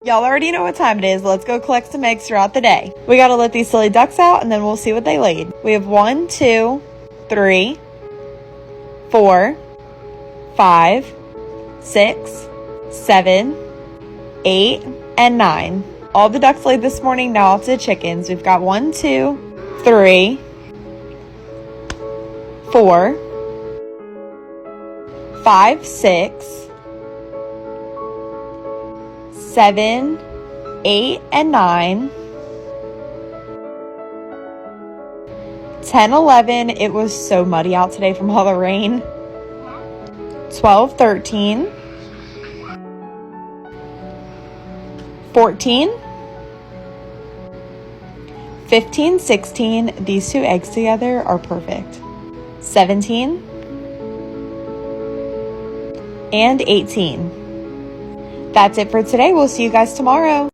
Y'all already know what time it is. Let's go collect some eggs throughout the day. We gotta let these silly ducks out and then we'll see what they laid. We have 1, 2, 3, 4, 5, 6, 7, 8, and 9. All the ducks laid this morning. Now off to the chickens. We've got 1, 2, 3, 4, 5, 6, 7, 8, and 9, 10, 11. It was so muddy out today from all the rain. 12, 13, 14, 15, 16. These 2 eggs together are perfect. 17 and 18. That's it for today. We'll see you guys tomorrow.